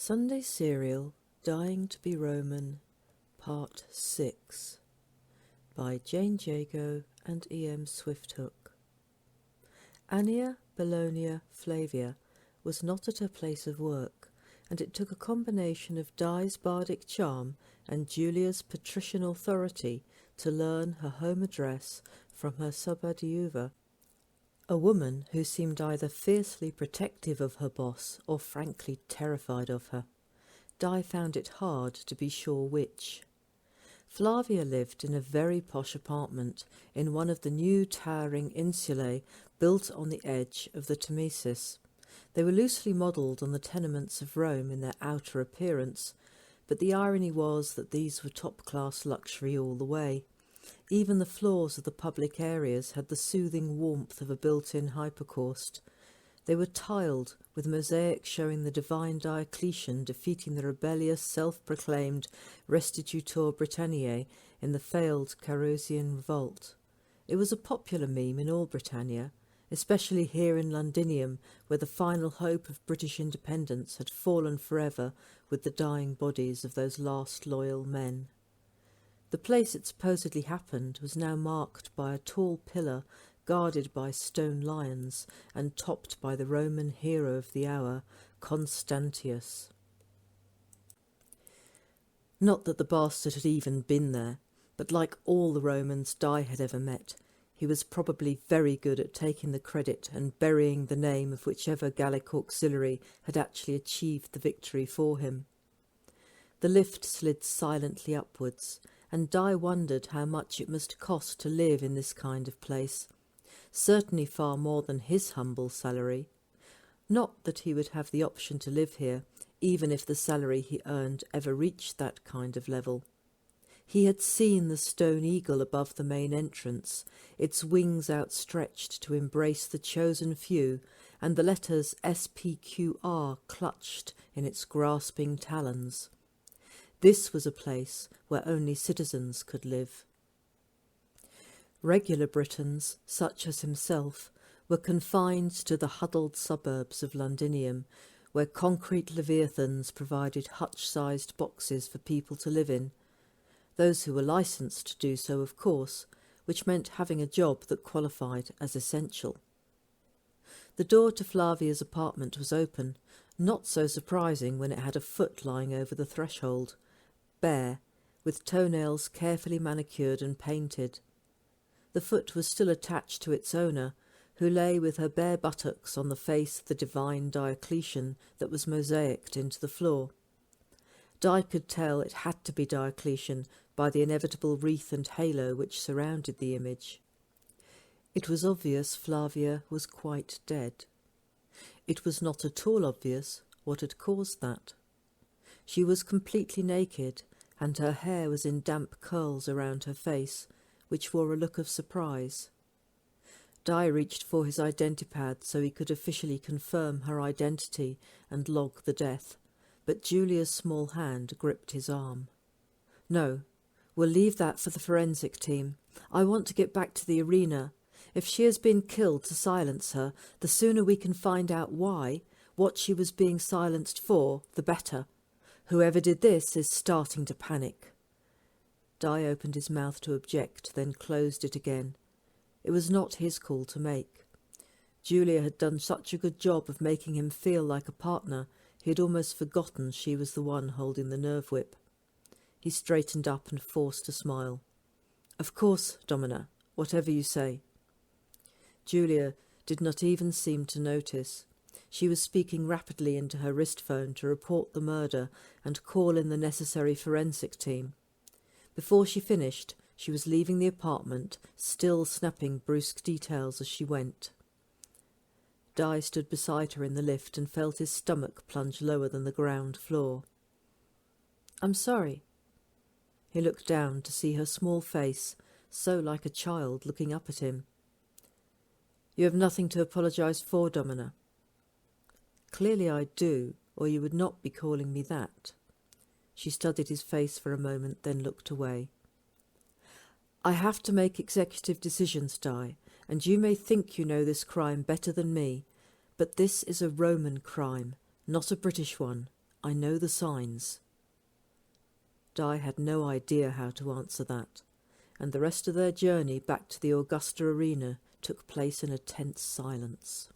Sunday Serial, Dying to be Roman, Part 6 by Jane Jago and E.M. Swifthook. Annia Bologna Flavia was not at her place of work, and it took a combination of Di's bardic charm and Julia's patrician authority to learn her home address from her subadiuva, a woman who seemed either fiercely protective of her boss or frankly terrified of her. Di found it hard to be sure which. Flavia lived in a very posh apartment in one of the new towering insulae built on the edge of the Thamesis. They were loosely modelled on the tenements of Rome in their outer appearance, but the irony was that these were top-class luxury all the way. Even the floors of the public areas had the soothing warmth of a built-in hypocaust. They were tiled, with mosaics showing the divine Diocletian defeating the rebellious self-proclaimed Restitutor Britanniae in the failed Carosian revolt. It was a popular meme in all Britannia, especially here in Londinium, where the final hope of British independence had fallen forever with the dying bodies of those last loyal men. The place it supposedly happened was now marked by a tall pillar guarded by stone lions and topped by the Roman hero of the hour, Constantius. Not that the bastard had even been there, but like all the Romans Di had ever met, he was probably very good at taking the credit and burying the name of whichever Gallic auxiliary had actually achieved the victory for him. The lift slid silently upwards, and Di wondered how much it must cost to live in this kind of place. Certainly far more than his humble salary. Not that he would have the option to live here, even if the salary he earned ever reached that kind of level. He had seen the stone eagle above the main entrance, its wings outstretched to embrace the chosen few, and the letters SPQR clutched in its grasping talons. This was a place where only citizens could live. Regular Britons, such as himself, were confined to the huddled suburbs of Londinium, where concrete leviathans provided hutch-sized boxes for people to live in. Those who were licensed to do so, of course, which meant having a job that qualified as essential. The door to Flavia's apartment was open, not so surprising when it had a foot lying over the threshold, bare, with toenails carefully manicured and painted. The foot was still attached to its owner, who lay with her bare buttocks on the face of the divine Diocletian that was mosaicked into the floor. Di could tell it had to be Diocletian by the inevitable wreath and halo which surrounded the image. It was obvious Flavia was quite dead. It was not at all obvious what had caused that. She was completely naked, and her hair was in damp curls around her face, which wore a look of surprise. Di reached for his identipad so he could officially confirm her identity and log the death, but Julia's small hand gripped his arm. "No, we'll leave that for the forensic team. I want to get back to the arena. If she has been killed to silence her, the sooner we can find out why, what she was being silenced for, the better. Whoever did this is starting to panic." Di opened his mouth to object, then closed it again. It was not his call to make. Julia had done such a good job of making him feel like a partner, he had almost forgotten she was the one holding the nerve whip. He straightened up and forced a smile. "Of course, Domina, whatever you say." Julia did not even seem to notice. She was speaking rapidly into her wrist phone to report the murder and call in the necessary forensic team. Before she finished, she was leaving the apartment, still snapping brusque details as she went. Di stood beside her in the lift and felt his stomach plunge lower than the ground floor. "I'm sorry." He looked down to see her small face, so like a child looking up at him. "You have nothing to apologise for, Domina." "Clearly I do, or you would not be calling me that." She studied his face for a moment, then looked away. "I have to make executive decisions, Di, and you may think you know this crime better than me, but this is a Roman crime, not a British one. I know the signs." Di had no idea how to answer that, and the rest of their journey back to the Augusta Arena took place in a tense silence.